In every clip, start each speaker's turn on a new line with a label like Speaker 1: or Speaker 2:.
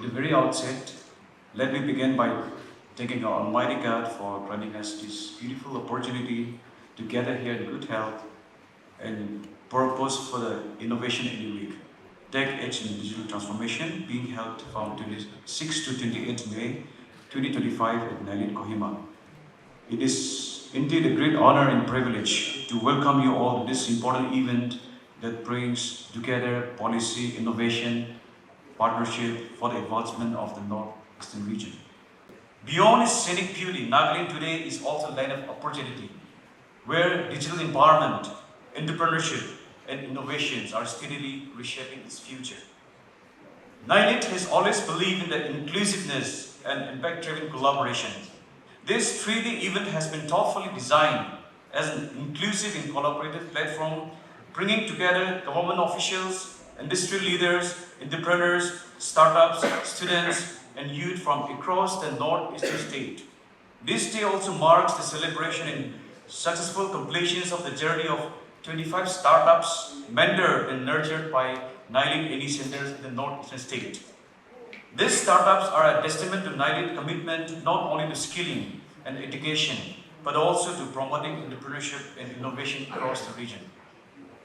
Speaker 1: the very outset, let me begin by thanking our Almighty God for granting us this beautiful opportunity to gather here in good health and purpose for the Innovation Week, Tech Edge in Digital Transformation, being held from 26 to 28 May 2025 at Kohima. It is indeed a great honor and privilege to welcome you all to this important event that brings together policy, innovation, partnership for the advancement of the Northeastern region. Beyond its scenic beauty, Nagaland today is also a land of opportunity, where digital empowerment, entrepreneurship, and innovations are steadily reshaping its future. Nagaland has always believed in the inclusiveness and impact-driven collaboration. This 3D event has been thoughtfully designed as an inclusive and collaborative platform, bringing together government officials, industry leaders, entrepreneurs, startups, students, and youth from across the northeastern state. This day also marks the celebration and successful completions of the journey of 25 startups mentored and nurtured by Nagaland NE centers in the northeastern state. These startups are a testament to Nagaland's commitment not only to skilling and education, but also to promoting entrepreneurship and innovation across the region.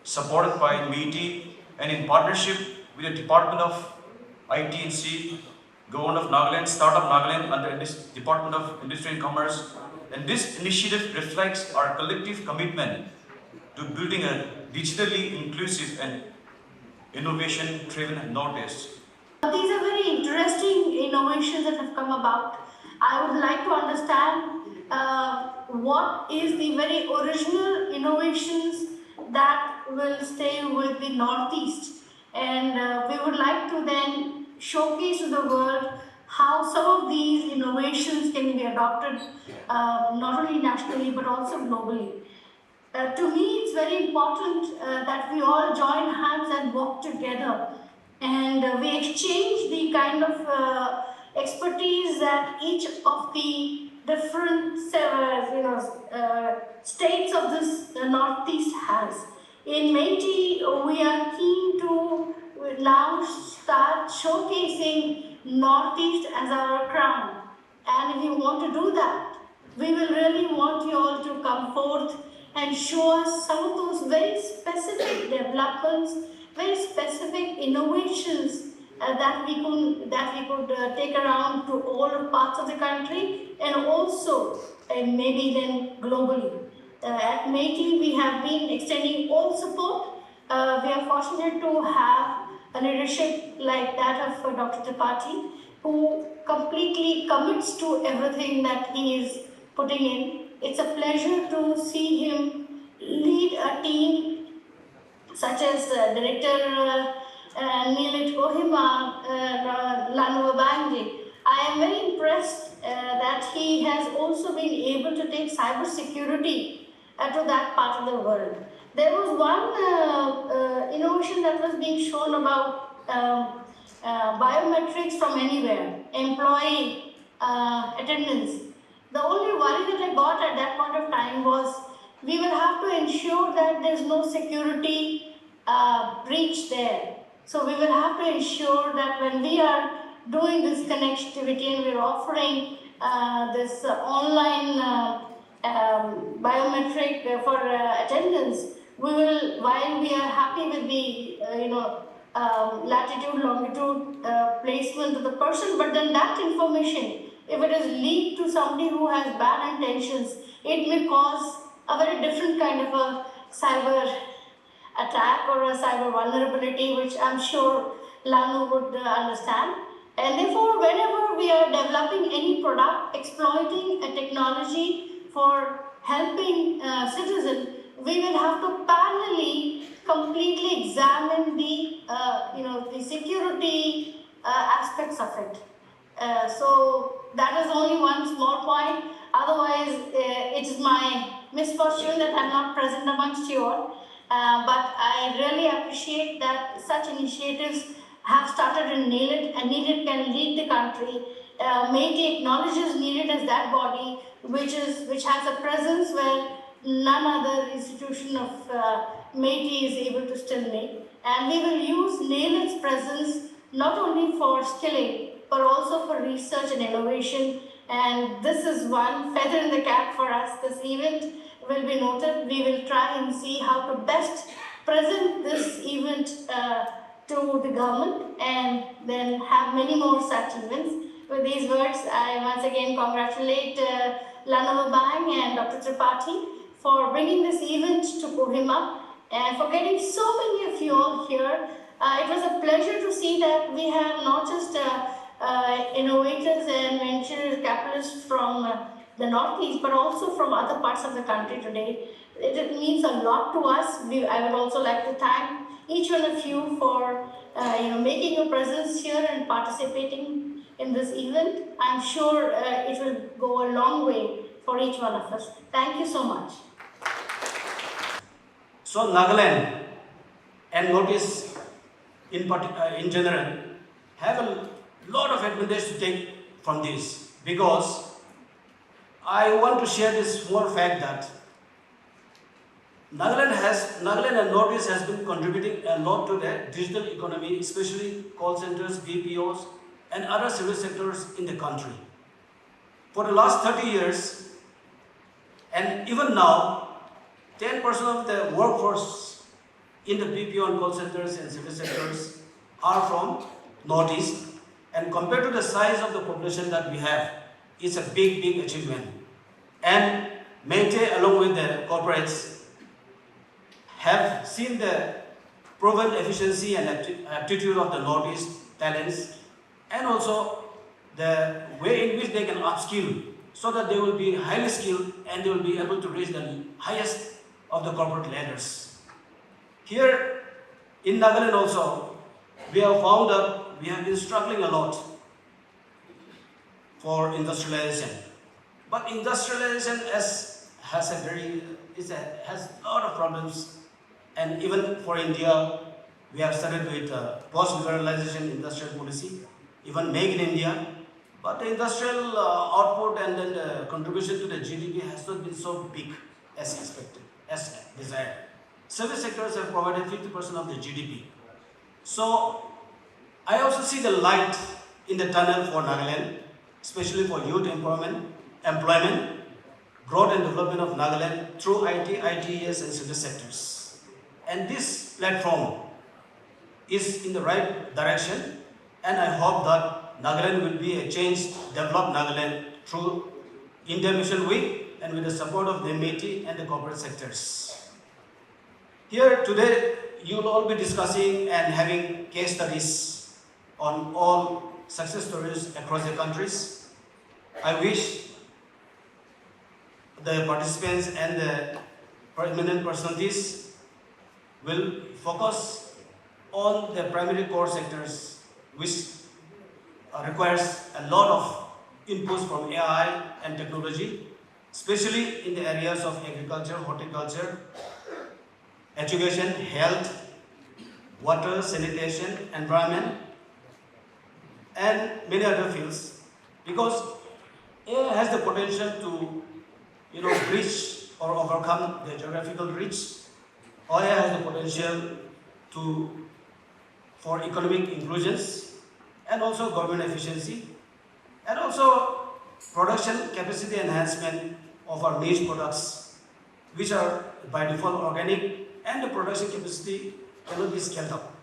Speaker 1: Supported by MEITI and in partnership with the Department of IT&C, Government of Nagaland, Startup Nagaland under this Department of Industry and Commerce, and this initiative reflects our collective commitment to building a digitally inclusive and innovation-driven Northeast.
Speaker 2: These are very interesting innovations that have come about. I would like to understand what is the very original innovations that will stay with the Northeast, and we would like to then showcase to the world how some of these innovations can be adopted not only nationally but also globally. To me, it's very important that we all join hands and work together, and we exchange the kind of expertise that each of the different states of this Northeast has. In MEITI, we are keen to now start showcasing Northeast as our crown. And if you want to do that, we will really want you all to come forth and show us some of those very specific developments, very specific innovations that we could take around to all parts of the country, and also maybe then globally. At MEITI, we have been extending all support. We are fortunate to have a leadership like that of Dr. Tripathi, who completely commits to everything that he is putting in. It's a pleasure to see him lead a team such as Director Neil Kohima, Lanu Bangji. I am very impressed that he has also been able to take cybersecurity to that part of the world. There was one innovation that was being shown about biometrics from anywhere, employee attendance. The only worry that I got at that point of time was we will have to ensure that there's no security breach there. So we will have to ensure that when we are doing this connectivity and we're offering this online biometric for attendance, we will, while we are happy with the latitude, longitude placement of the person, but then that information, if it is leaked to somebody who has bad intentions, it may cause a very different kind of a cyber attack or a cyber vulnerability, which I'm sure Lanu would understand. And therefore, whenever we are developing any product, exploiting a technology for helping citizens, we will have to parallelly completely examine the security aspects of it. So that is only one small point. Otherwise, it is my misfortune that I'm not present amongst you all. But I really appreciate that such initiatives have started in NEELIT, and NEELIT can lead the country. MEITI acknowledges NEELIT as that body which has a presence where none other institution of MEITI is able to still make. And we will use NEELIT's presence not only for skilling, but also for research and innovation. And this is one feather in the cap for us. This event will be noted. We will try and see how to best present this event to the government and then have many more such events. With these words, I once again congratulate Lanovo Bang and Dr. Tripathi for bringing this event to Kohima and for getting so many of you all here. It was a pleasure to see that we have not just innovators and venture capitalists from the Northeast, but also from other parts of the country today. It means a lot to us. I would also like to thank each one of you for making your presence here and participating in this event. I'm sure it will go a long way for each one of us. Thank you so much.
Speaker 3: So Nagaland and Northeast in general have a lot of advantage to take from this, because I want to share this small fact that Nagaland and Northeast has been contributing a lot to the digital economy, especially call centers, BPOs, and other service sectors in the country. For the last 30 years, and even now, 10% of the workforce in the BPO and call centers and service sectors are from Northeast. And compared to the size of the population that we have, it's a big, big achievement. And Meite, along with the corporates, have seen the proven efficiency and aptitude of the Northeast talents, and also the way in which they can upskill so that they will be highly skilled and they will be able to reach the highest of the corporate ladders. Here in Nagaland also, we have found that we have been struggling a lot for industrialization. But industrialization has a lot of problems, and even for India, we have started with post-liberalization industrial policy, even Make in India. But the industrial output and then the contribution to the GDP has not been so big as expected, as desired. Service sectors have provided 50% of the GDP. So I also see the light in the tunnel for Nagaland, especially for youth employment, growth and development of Nagaland through IT, ITES and service sectors. And this platform is in the right direction, and I hope that Nagaland will be a changed, developed Nagaland through India Mission Week and with the support of the MIT and the corporate sectors. Here today, you will all be discussing and having case studies on all success stories across the countries. I wish the participants and the prominent personalities will focus on the primary core sectors, which requires a lot of inputs from AI and technology, especially in the areas of agriculture, horticulture, education, health, water, sanitation, environment, and many other fields, because AI has the potential to bridge or overcome the geographical reach. AI has the potential for economic inclusions and also government efficiency, and also production capacity enhancement of our niche products, which are by default organic, and the production capacity cannot be scaled up.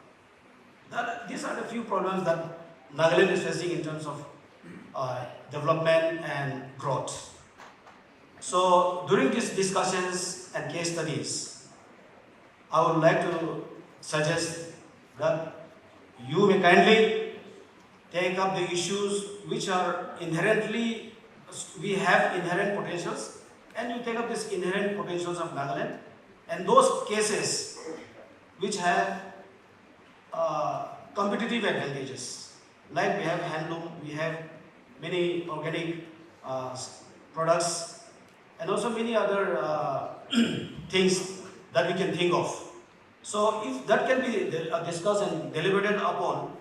Speaker 3: These are the few problems that Nagaland is facing in terms of development and growth. So during these discussions and case studies, I would like to suggest that you may kindly take up the issues which are we have inherent potentials, and you take up these inherent potentials of Nagaland, and those cases which have competitive advantages, like we have handloom, we have many organic products, and also many other things that we can think of. So if that can be discussed and deliberated upon,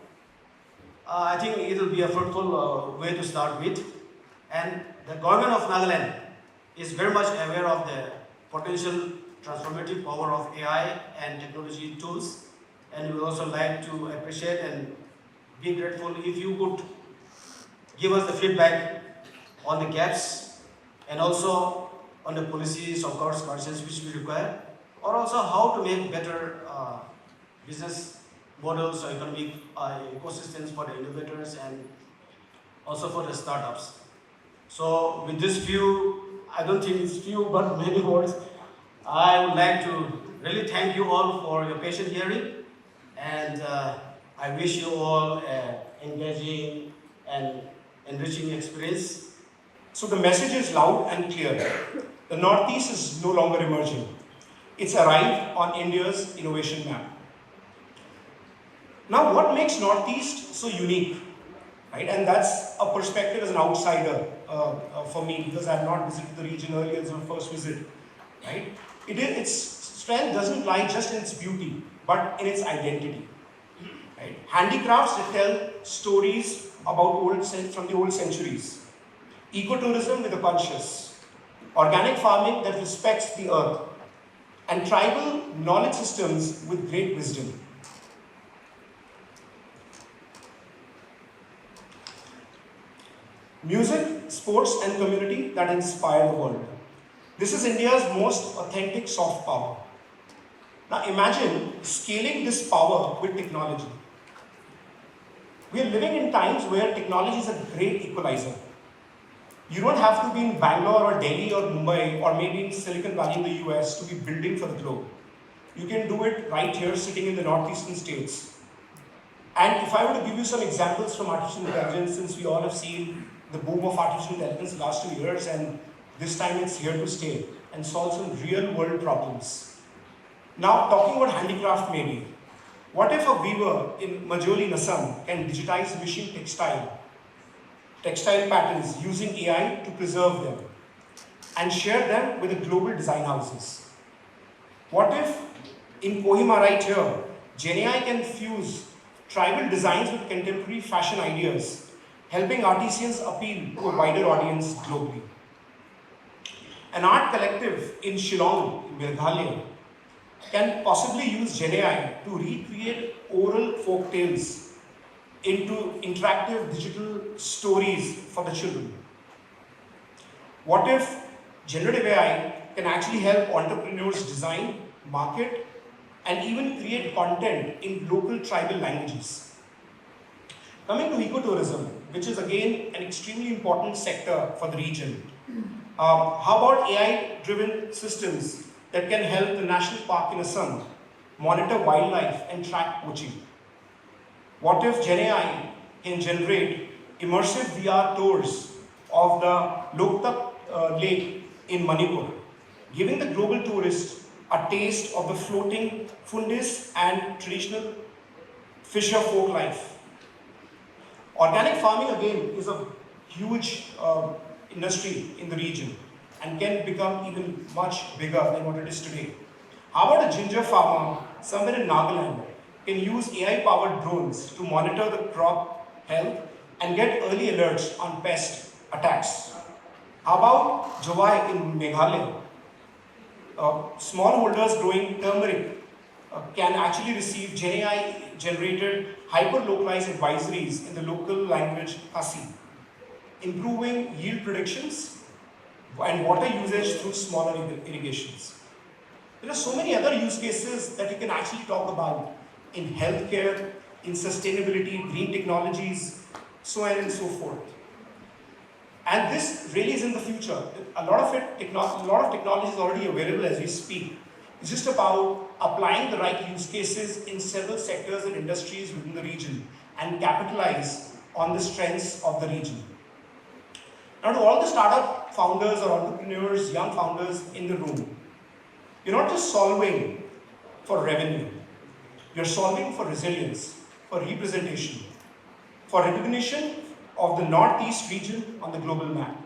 Speaker 3: I think it will be a fruitful way to start with. And the government of Nagaland is very much aware of the potential transformative power of AI and technology tools, and we would also like to appreciate and be grateful if you could give us the feedback on the gaps and also on the policies, of course, concerns which we require, or also how to make better business models or economic ecosystems for the innovators and also for the startups. So with this few, I don't think it's few but many words, I would like to really thank you all for your patient hearing, and I wish you all an engaging and enriching experience.
Speaker 4: So the message is loud and clear. The Northeast is no longer emerging. It's arrived on India's innovation map. Now, what makes Northeast so unique, right? And that's a perspective as an outsider for me, because I have not visited the region earlier as my first visit, right? Its strength doesn't lie just in its beauty, but in its identity, right? Handicrafts that tell stories about from the old centuries. Ecotourism with a conscious. Organic farming that respects the earth. And tribal knowledge systems with great wisdom. Music, sports, and community that inspire the world. This is India's most authentic soft power. Now imagine scaling this power with technology. We are living in times where technology is a great equalizer. You don't have to be in Bangalore or Delhi or Mumbai or maybe in Silicon Valley in the US to be building for the globe. You can do it right here sitting in the northeastern states. And if I were to give you some examples from artificial intelligence, since we all have seen the boom of artificial intelligence in the last 2 years, and this time it's here to stay and solve some real world problems. Now, talking about handicraft maybe. What if a weaver in Majoli, Assam can digitize machine textile patterns using AI to preserve them and share them with the global design houses? What if in Kohima right here, GenAI can fuse tribal designs with contemporary fashion ideas, helping artisans appeal to a wider audience globally? An art collective in Shillong, Meghalaya, can possibly use GenAI to recreate oral folk tales into interactive digital stories for the children. What if generative AI can actually help entrepreneurs design, market, and even create content in local tribal languages? Coming to ecotourism, which is again an extremely important sector for the region. How about AI-driven systems that can help the national park in Assam monitor wildlife and track poaching? What if GenAI can generate immersive VR tours of the Loktak lake in Manipur, giving the global tourist a taste of the floating fundis and traditional fisher folk life? Organic farming again is a huge industry in the region and can become even much bigger than what it is today. How about a ginger farmer somewhere in Nagaland can use AI-powered drones to monitor the crop health and get early alerts on pest attacks? How about Jawai in Meghalaya? Smallholders growing turmeric can actually receive GenAI-generated hyper-localized advisories in the local language Khasi, improving yield predictions and water usage through smaller irrigations. There are so many other use cases that you can actually talk about in healthcare, in sustainability, green technologies, so on and so forth. And this really is in the future. A lot of technology is already available as we speak. It's just about applying the right use cases in several sectors and industries within the region and capitalize on the strengths of the region. Now, to all the startup founders or entrepreneurs, young founders in the room, you're not just solving for revenue. You're solving for resilience, for representation, for recognition of the Northeast region on the global map.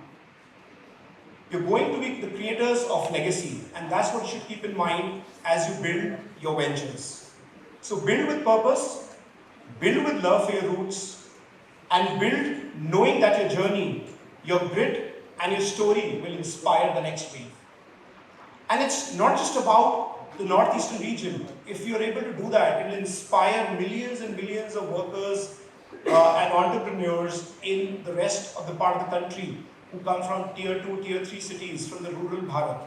Speaker 4: You're going to be the creators of legacy, and that's what you should keep in mind as you build your ventures. So build with purpose, build with love for your roots, and build knowing that your journey, your grit, and your story will inspire the next wave. And it's not just about the northeastern region. If you're able to do that, it will inspire millions and millions of workers and entrepreneurs in the rest of the part of the country who come from tier 2, tier 3 cities from the rural Bharat.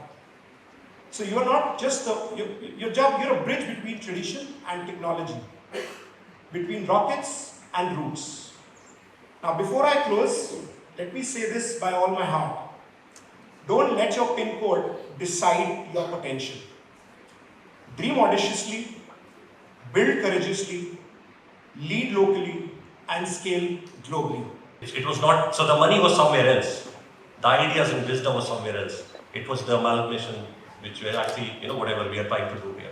Speaker 4: So you're not just your job, you're a bridge between tradition and technology, between rockets and roots. Now before I close, let me say this by all my heart. Don't let your pin code decide your potential. Dream audaciously, build courageously, lead locally, and scale globally.
Speaker 5: It was not, so the money was somewhere else. The ideas and wisdom was somewhere else. It was the amalgamation which we are actually, whatever we are trying to do here.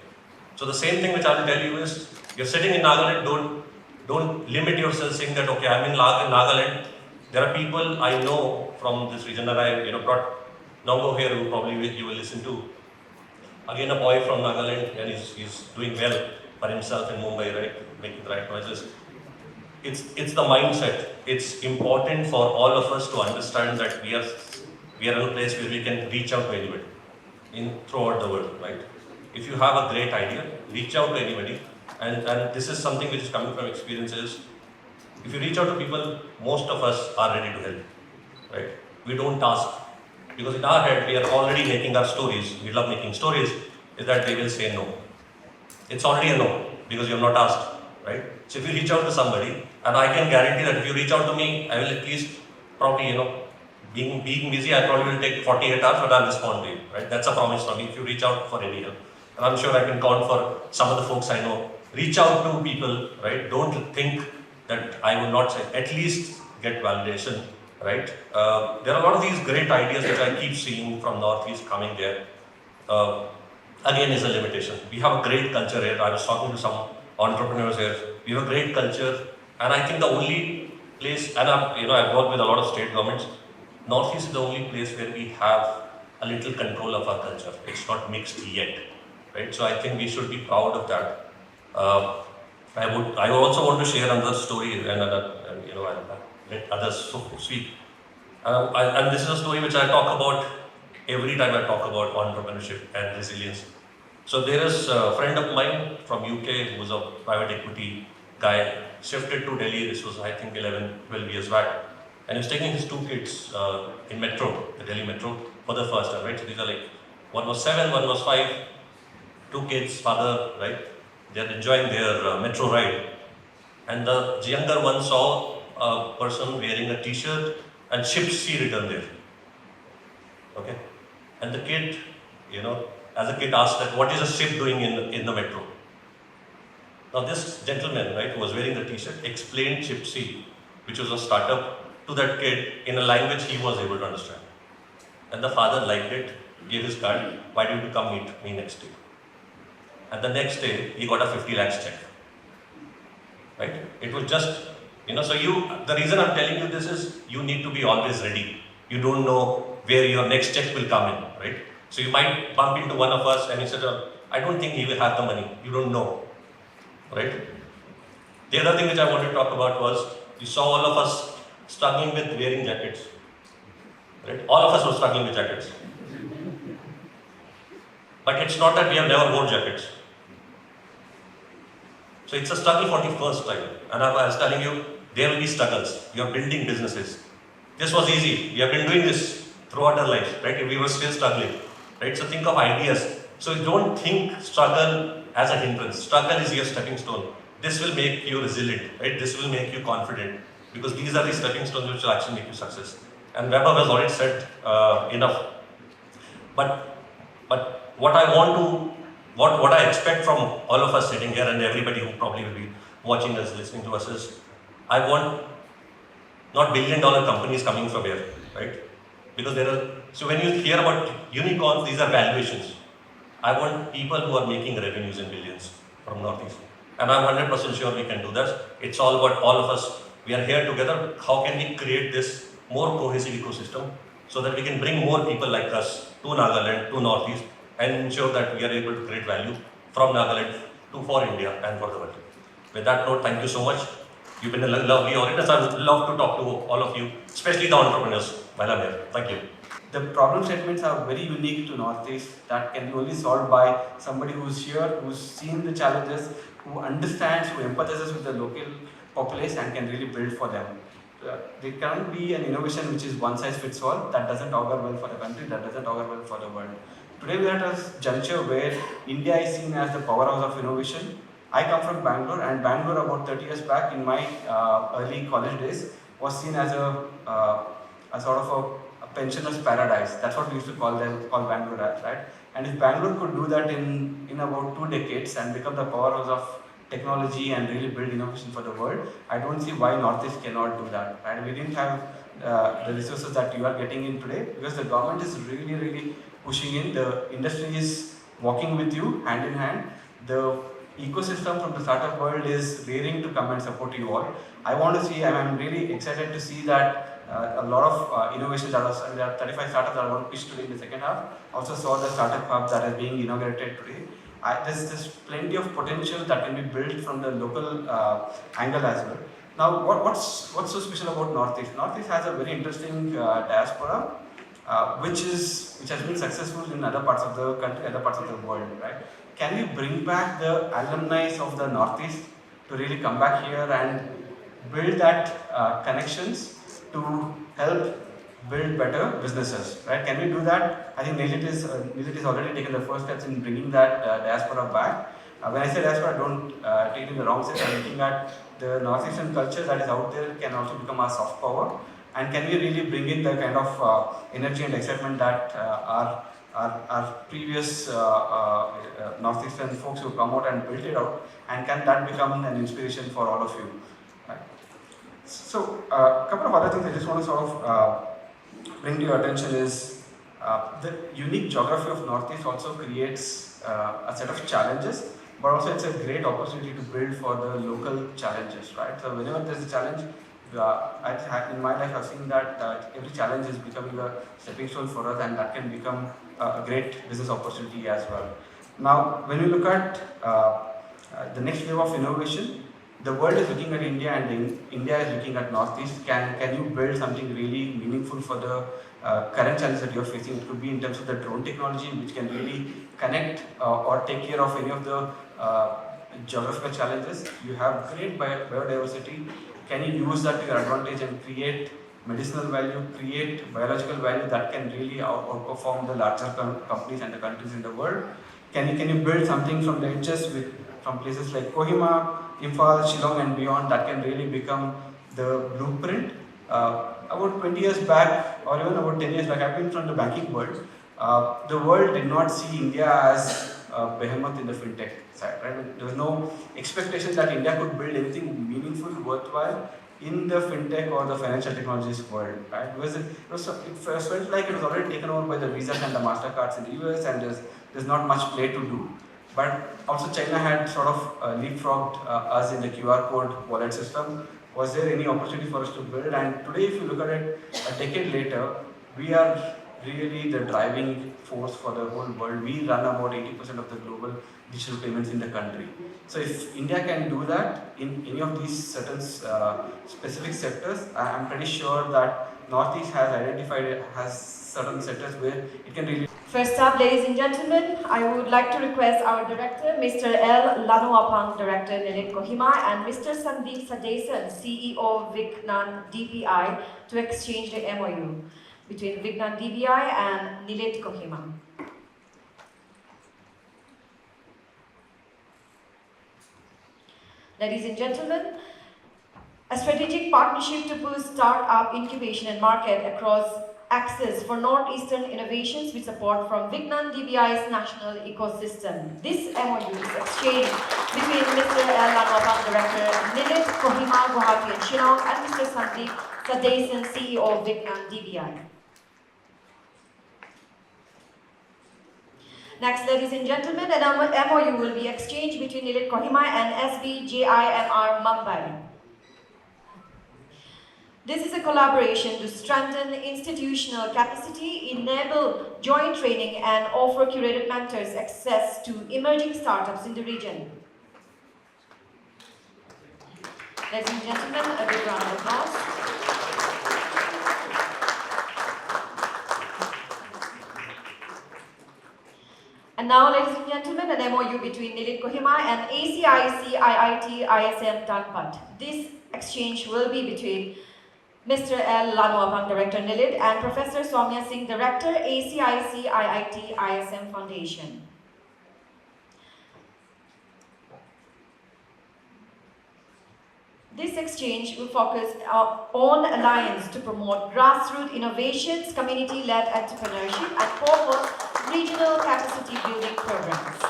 Speaker 5: So the same thing which I will tell you is, you're sitting in Nagaland, don't limit yourself saying that, okay, I'm in Nagaland. There are people I know from this region, and I brought Nongo here, who probably you will listen to. Again, a boy from Nagaland, and he's doing well for himself in Mumbai, right? Making the right noises. It's the mindset. It's important for all of us to understand that we are in a place where we can reach out to anybody throughout the world, right? If you have a great idea, reach out to anybody. And this is something which is coming from experiences. If you reach out to people, most of us are ready to help, right? We don't ask. Because in our head, we are already making our stories. We love making stories, is that they will say no. It's already a no, because you have not asked, right? So if you reach out to somebody, and I can guarantee that if you reach out to me, I will at least probably, being busy, I probably will take 48 hours, but I'll respond to you, right? That's a promise from me if you reach out for any help. And I'm sure I can count for some of the folks I know. Reach out to people, right? Don't think that I will not say, at least get validation, right? There are a lot of these great ideas which I keep seeing from Northeast coming there. Again, is a limitation. We have a great culture here. I was talking to some entrepreneurs here. We have a great culture, and I think the only place, and I've worked with a lot of state governments. Northeast is the only place where we have a little control of our culture. It's not mixed yet, right? So I think we should be proud of that. I also want to share another story, and I'll let others speak. And this is a story which I talk about every time I talk about entrepreneurship and resilience. So there is a friend of mine from UK who was a private equity guy, shifted to Delhi. This was, I think, 11, 12 years back. And he was taking his 2 kids in metro, the Delhi metro, for the first time, right? So these are like, one was 7, one was 5, 2 kids, father, right? They're enjoying their metro ride. And the younger one saw a person wearing a t-shirt and ship C written there. Okay? And the kid, as a kid asked that, what is a ship doing in the metro? Now this gentleman, right, who was wearing the t-shirt, explained Chip C, which was a startup, to that kid in a language he was able to understand. And the father liked it, gave his card, why don't you come meet me next day? And the next day, he got a 50 lakhs check. Right? It was just, so the reason I'm telling you this is, you need to be always ready. You don't know where your next check will come in, right? So you might bump into one of us and he said, I don't think he will have the money. You don't know, right? The other thing which I wanted to talk about was, you saw all of us struggling with wearing jackets, right? All of us were struggling with jackets. But it's not that we have never worn jackets. So it's a struggle for the first time. And I was telling you, there will be struggles. You are building businesses. This was easy. We have been doing this throughout our life, right? We were still struggling, right? So think of ideas. So don't think struggle as a hindrance. Struggle is your stepping stone. This will make you resilient, right? This will make you confident, because these are the stepping stones which will actually make you success. And Weber has already said enough. But what I expect from all of us sitting here and everybody who probably will be watching us, listening to us is, I want not billion-dollar companies coming from here, right? Because so when you hear about unicorns, these are valuations. I want people who are making revenues in billions from Northeast. And I'm 100% sure we can do that. It's all about all of us. We are here together. How can we create this more cohesive ecosystem so that we can bring more people like us to Nagaland, to Northeast, and ensure that we are able to create value from Nagaland for India and for the world. With that note, thank you so much. You've been a lovely audience. I would love to talk to all of you, especially the entrepreneurs, while I'm here. Thank you.
Speaker 6: The problem statements are very unique to Northeast, that can be only solved by somebody who's here, who's seen the challenges, who understands, who empathizes with the local populace and can really build for them. There can't be an innovation which is one size fits all. That doesn't augur well for the country, that doesn't augur well for the world. Today we are at a juncture where India is seen as the powerhouse of innovation. I come from Bangalore, and Bangalore about 30 years back in my early college days was seen as a sort of a pensioner's paradise. That's what we used to call Bangalore as, right? And if Bangalore could do that in about 2 decades and become the powerhouse of technology and really build innovation for the world, I don't see why Northeast cannot do that. And we didn't have the resources that you are getting in today because the government is really pushing in. The industry is walking with you hand in hand. The ecosystem from the startup world is raring to come and support you all. I want to see, and I'm really excited to see that a lot of innovations that are, there are 35 startups that I want to pitch today in the second half. Also saw the startup hub that is being inaugurated today. There's plenty of potential that can be built from the local angle as well. Now, what's so special about Northeast? Northeast has a very interesting diaspora, which has been successful in other parts of the country, other parts of the world, right? Can we bring back the alumni of the Northeast to really come back here and build that connections to help build better businesses, right? Can we do that? I think Nilit is already taken the first steps in bringing that diaspora back. When I say diaspora, don't take it in the wrong sense. I'm looking at the Northeastern culture that is out there can also become our soft power. And can we really bring in the kind of energy and excitement that our previous Northeastern folks who come out and built it out, and can that become an inspiration for all of you? Right? So, a couple of other things I just want to sort of bring to your attention is the unique geography of Northeast also creates a set of challenges, but also it's a great opportunity to build for the local challenges, right? So whenever there's a challenge, in my life I've seen that every challenge is becoming a stepping stone for us, and that can become a great business opportunity as well. Now, when we look at the next wave of innovation, the world is looking at India and India is looking at Northeast. Can you build something really meaningful for the current challenges that you're facing? It could be in terms of the drone technology, which can really connect or take care of any of the geographical challenges. You have great biodiversity. Can you use that to your advantage and create medicinal value, create biological value that can really outperform the larger companies and the countries in the world? Can you build something from the edges from places like Kohima, Imphal, Shillong and beyond that can really become the blueprint? About 20 years back, or even about 10 years back, I've been from the banking world. The world did not see India as a behemoth in the fintech side, right? There was no expectation that India could build anything meaningful, worthwhile in the fintech or the financial technologies world, right? Because it felt like it was already taken over by the Visas and the Mastercards in the US, and there's not much play to do. But also China had sort of leapfrogged us in the QR code wallet system. Was there any opportunity for us to build? And today, if you look at it, a decade later, we are really the driving force for the whole world. We run about 80% of the global digital payments in the country. So if India can do that in any of these certain specific sectors, I'm pretty sure that Northeast has certain sectors where it can really.
Speaker 7: First up, ladies and gentlemen, I would like to request our director, Mr. L. Lanuapang, Director, Nilit Kohima, and Mr. Sandeep Sadesan, CEO, Vignan DBI, to exchange the MOU between Vignan DBI and Nilit Kohima. Ladies and gentlemen, a strategic partnership to boost startup incubation and market across access for Northeastern innovations with support from Vignan DBI's national ecosystem. This MOU is exchanged between Mr. L. Lanuapang, Director, Nilit Kohima, Guwahati and Shillong, and Mr. Sandeep Sadesan, CEO of Vignan DBI. Next, ladies and gentlemen, an MOU will be exchanged between Nilit Kohima and SBJIMR Mumbai. This is a collaboration to strengthen institutional capacity, enable joint training, and offer curated mentors access to emerging startups in the region. Ladies and gentlemen, a big round of applause. And now, ladies and gentlemen, an MOU between NILIT Kohima and ACIC IIT ISM Tanpat. This exchange will be between Mr. L. Lanuapang, Director NILIT, and Professor Soumya Singh, Director ACIC IIT ISM Foundation. This exchange will focus on alliance to promote grassroots innovations, community-led entrepreneurship, and promote regional capacity building programs.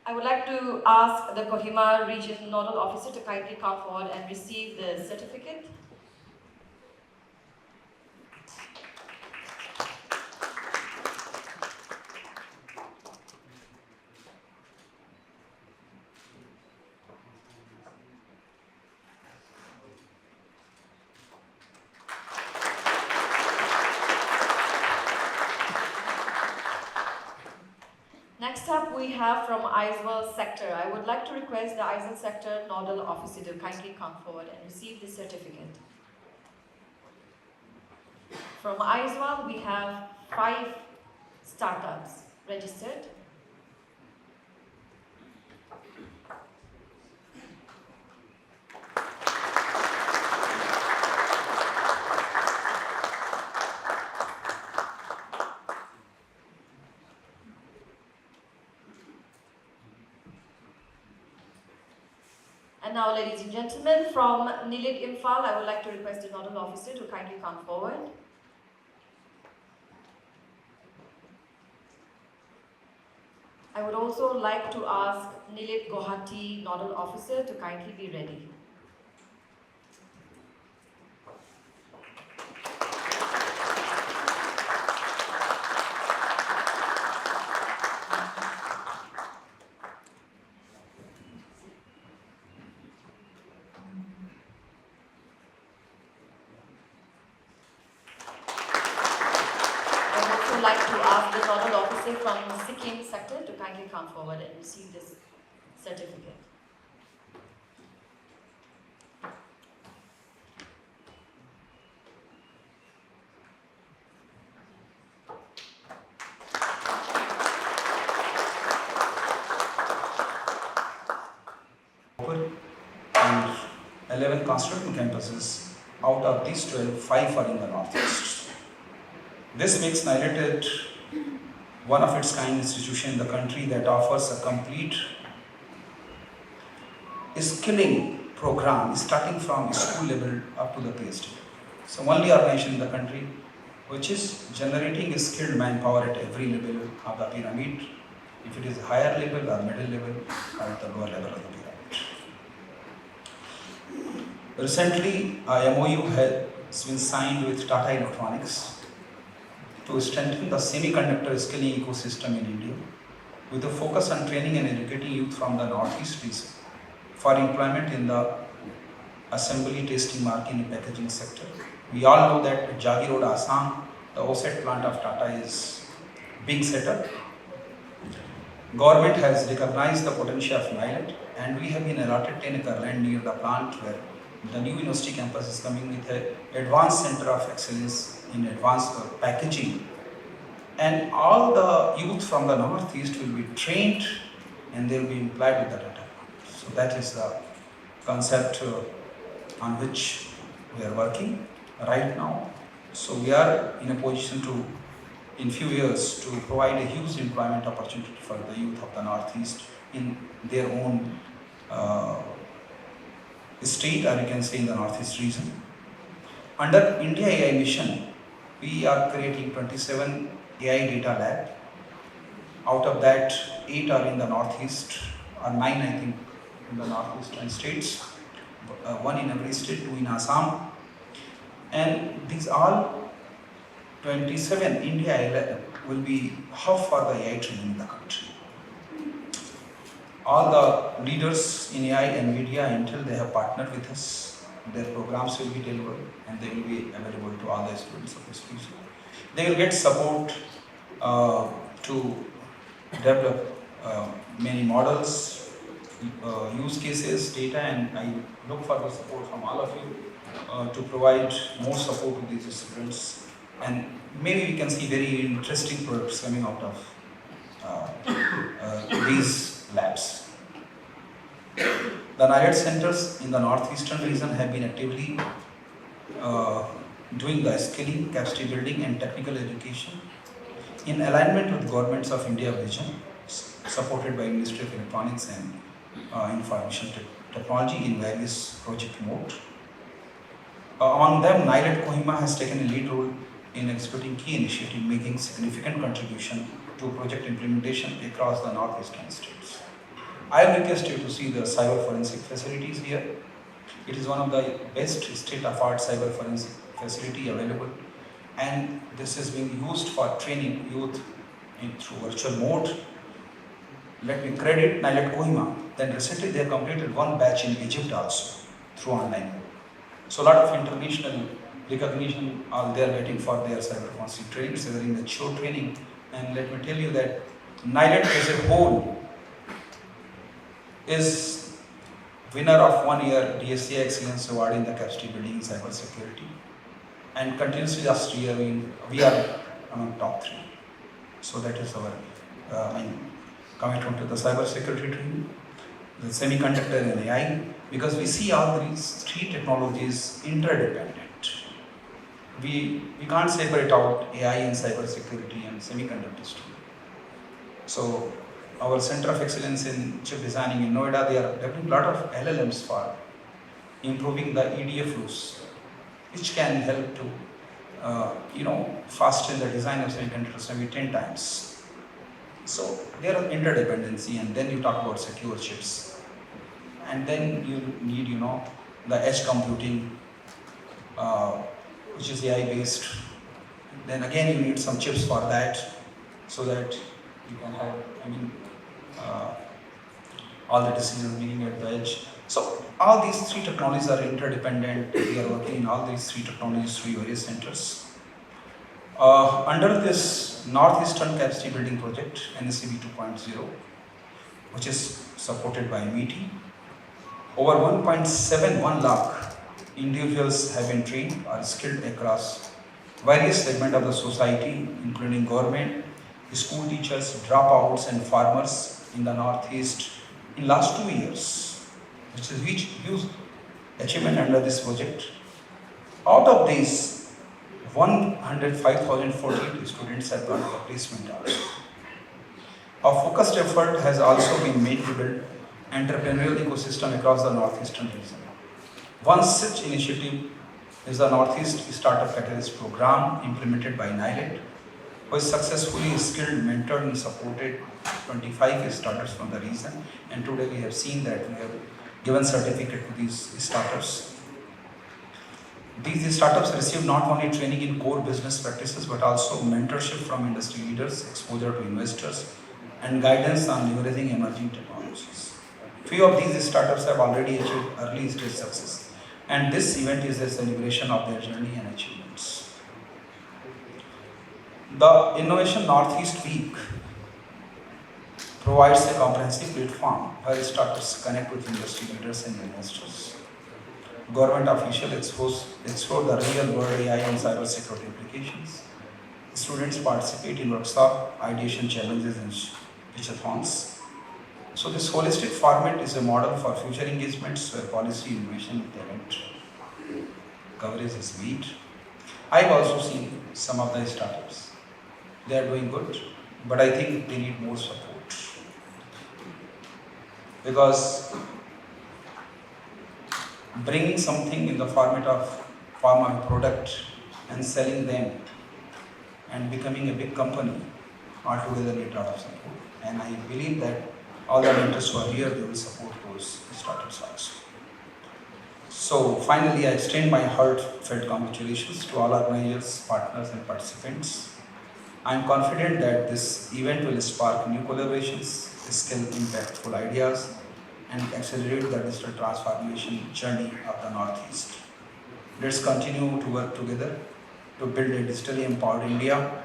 Speaker 7: I would like to ask the Kohima Region Nodal Officer to kindly come forward and receive the certificate. Next up, we have from Aizawl sector. I would like to request the Aizawl sector nodal officer to kindly come forward and receive this certificate. From Aizawl, we have 5 startups registered. And now, ladies and gentlemen, from NILIT Imphal, I would like to request the nodal officer to kindly come forward. I would also like to ask NILIT Guwahati nodal officer to kindly be ready. I would like to ask the nodal officer from Sikkim sector to kindly come forward and receive this certificate.
Speaker 1: And 11 constructing campuses. Out of these 12, 5 are in the northeast. This makes NILIT one of its kind institution in the country that offers a complete skilling program starting from school level up to the PhD. So only organization in the country which is generating skilled manpower at every level of the pyramid, if it is higher level or middle level or at the lower level of the pyramid. Recently, a MOU has been signed with Tata Electronics to strengthen the semiconductor skilling ecosystem in India with a focus on training and educating youth from the Northeast region for employment in the assembly, testing, marking and packaging sector. We all know that at Jagi Road, Assam, the OSAT plant of Tata is being set up. Government has recognized the potential of NILIT and we have been allotted 10 acre land near the plant where the new university campus is coming with an advanced center of excellence in advanced packaging. And all the youth from the Northeast will be trained and they will be employed with the Tata. So that is the concept on which we are working right now. So we are in a position to, in few years, to provide a huge employment opportunity for the youth of the Northeast in their own state, or you can say in the Northeast region. Under India AI mission, we are creating 27 AI data lab. Out of that, 8 are in the Northeast, or 9 I think in the Northeastern states, 1 in every state, 2 in Assam. And these all 27 India AI lab will be hub for the AI training in the country. All the leaders in AI, NVIDIA, Intel, they have partnered with us. Their programs will be delivered and they will be available to all the students of this region. They will get support to develop many models, use cases, data, and I look for the support from all of you to provide more support to these students and
Speaker 8: maybe we can see very interesting products coming out of these labs. The NIRED centers in the northeastern region have been actively doing the skilling, capacity building and technical education in alignment with Governments of India vision, supported by Ministry of Electronics and Information Technology in various project mode. Among them, NIRED Kohima has taken a lead role in executing key initiatives, making significant contribution to project implementation across the northeastern states. I request you to see the cyber forensic facilities here. It is one of the best state-of-art cyber forensic facility available, and this is being used for training youth through virtual mode. Let me credit NIRED Kohima. Then recently they completed one batch in Egypt also through online mode. So a lot of international recognition are there waiting for their cyber forensic training. It's a very mature training, and let me tell you that NIRED as a whole is winner of 1 year DSA Excellence Award in the capacity building in cyber security, and continuously last year we are among top 3. So that is our commitment to the cyber security training, the semiconductor and AI, because we see all these 3 technologies interdependent. We can't separate out AI and cyber security and semiconductors too. So our Center of Excellence in Chip Designing in Noida, they are developing a lot of LLMs for improving the EDA flows, which can help to fasten the design of semiconductors maybe 10 times. So there are interdependency, and then you talk about secure chips, and then you need the edge computing, which is AI based. Then again you need some chips for that, so that you can have all the decisions making at the edge. So all these 3 technologies are interdependent. We are working in all these 3 technologies through various centers. Under this Northeastern Capacity Building Project, NSCB 2.0, which is supported by MITI, over 1.71 lakh individuals have been trained or skilled across various segments of the society, including government, school teachers, dropouts and farmers in the Northeast in last 2 years, which is huge achievement under this project. Out of these, 105,048 students have got a placement also. A focused effort has also been made to build entrepreneurial ecosystem across the Northeastern region. One such initiative is the Northeast Startup Catalyst program implemented by NIRED, who has successfully skilled, mentored and supported 25 startups from the region, and today we have seen that we have given certificate to these startups. These startups receive not only training in core business practices but also mentorship from industry leaders, exposure to investors and guidance on leveraging emerging technologies. Few of these startups have already achieved early stage success, and this event is a celebration of their journey and achievements. The Innovation Northeast Week provides a comprehensive platform where startups connect with industry leaders and investors. Government officials explore the real-world AI and cybersecurity applications. Students participate in workshop, ideation challenges and pitchathons. So this holistic format is a model for future engagements where policy, innovation, and talent coverage is made. I've also seen some of the startups. They are doing good, but I think they need more support, because bringing something in the format of pharma product and selling them and becoming a big company altogether need a lot of support. And I believe that all the mentors who are here, they will support those startups also. So finally, I extend my heartfelt congratulations to all organizers, partners and participants. I am confident that this event will spark new collaborations, skill impactful ideas, and accelerate the digital transformation journey of the Northeast. Let's continue to work together to build a digitally empowered India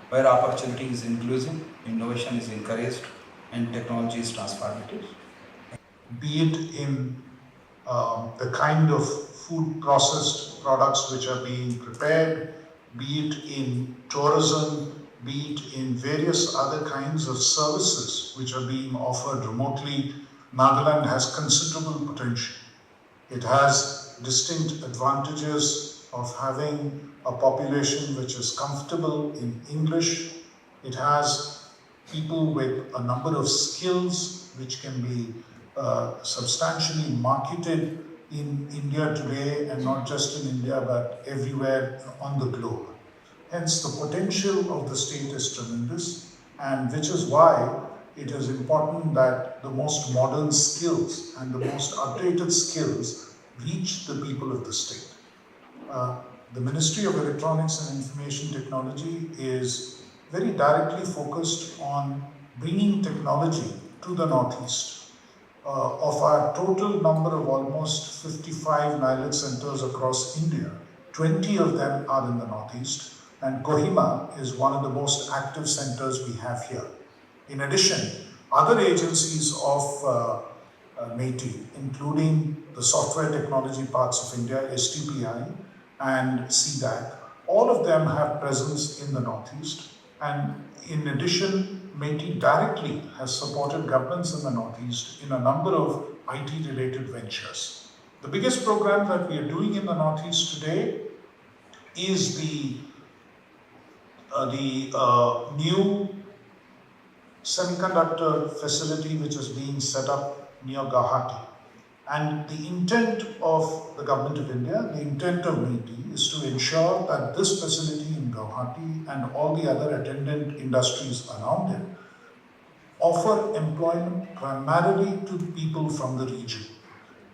Speaker 8: where opportunity is inclusive, innovation is encouraged, and technology is transformative.
Speaker 9: Be it in the kind of food processed products which are being prepared, be it in tourism, be it in various other kinds of services which are being offered remotely, Nagaland has considerable potential. It has distinct advantages of having a population which is comfortable in English. It has people with a number of skills which can be substantially marketed in India today, and not just in India but everywhere on the globe. Hence, the potential of the state is tremendous, and which is why it is important that the most modern skills and the most updated skills reach the people of the state. The Ministry of Electronics and Information Technology is very directly focused on bringing technology to the Northeast. Of our total number of almost 55 NILET centers across India, 20 of them are in the Northeast, and Kohima is one of the most active centers we have here. In addition, other agencies of MeitY, including the Software Technology Parks of India, STPI, and CDAC, all of them have presence in the Northeast. And in addition, MeitY directly has supported governments in the Northeast in a number of IT-related ventures. The biggest program that we are doing in the Northeast today is the new semiconductor facility which is being set up near Guwahati. And the intent of the Government of India, the intent of MeitY, is to ensure that this facility in Guwahati and all the other attendant industries around it offer employment primarily to people from the region.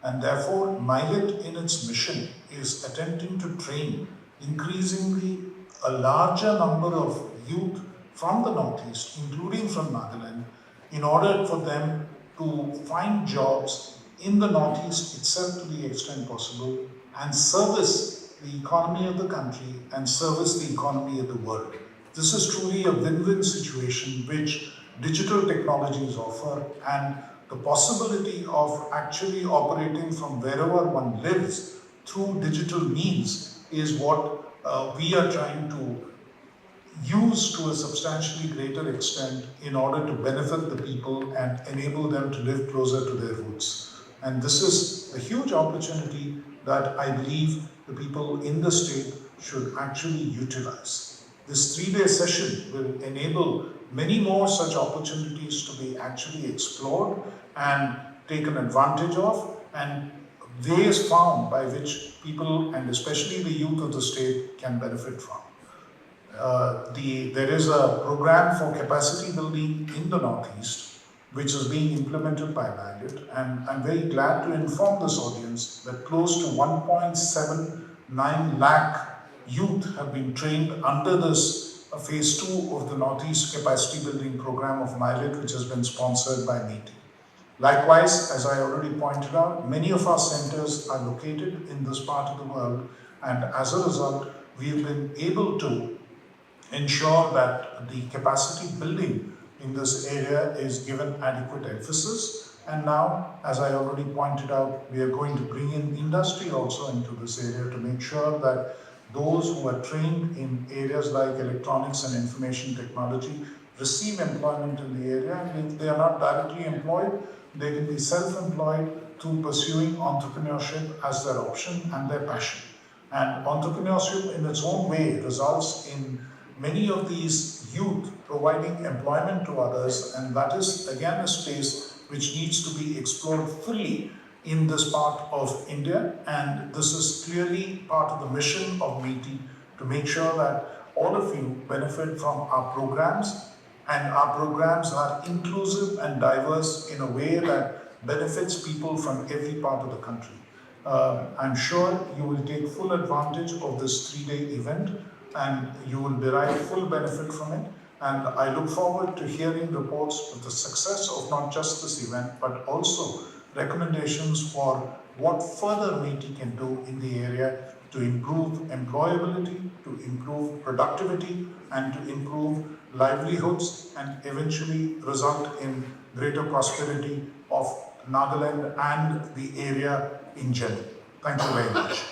Speaker 9: And therefore, NILET in its mission is attempting to train increasingly a larger number of youth from the Northeast, including from Nagaland, in order for them to find jobs in the Northeast itself to the extent possible and service the economy of the country and service the economy of the world. This is truly a win-win situation which digital technologies offer, and the possibility of actually operating from wherever one lives through digital means is what we are trying to use to a substantially greater extent in order to benefit the people and enable them to live closer to their roots. And this is a huge opportunity that I believe the people in the state should actually utilize. This 3-day session will enable many more such opportunities to be actually explored and taken advantage of, and ways found by which people, and especially the youth of the state, can benefit from. There is a program for capacity building in the Northeast, which is being implemented by NILET, and I'm very glad to inform this audience that close to 1.79 lakh youth have been trained under this phase 2 of the Northeast Capacity Building Program of NILET, which has been sponsored by MeitY. Likewise, as I already pointed out, many of our centers are located in this part of the world, and as a result, we've been able to ensure that the capacity building in this area is given adequate emphasis. And now, as I already pointed out, we are going to bring in industry also into this area to make sure that those who are trained in areas like electronics and information technology receive employment in the area, and if they are not directly employed, they can be self-employed through pursuing entrepreneurship as their option and their passion. And entrepreneurship in its own way results in many of these youth providing employment to others, and that is again a space which needs to be explored fully in this part of India, and this is clearly part of the mission of MeitY to make sure that all of you benefit from our programs, and our programs are inclusive and diverse in a way that benefits people from every part of the country. I'm sure you will take full advantage of this 3-day event, and you will derive full benefit from it. And I look forward to hearing reports of the success of not just this event, but also recommendations for what further MeitY can do in the area to improve employability, to improve productivity, and to improve livelihoods, and eventually result in greater prosperity of Nagaland and the area in general. Thank you very much.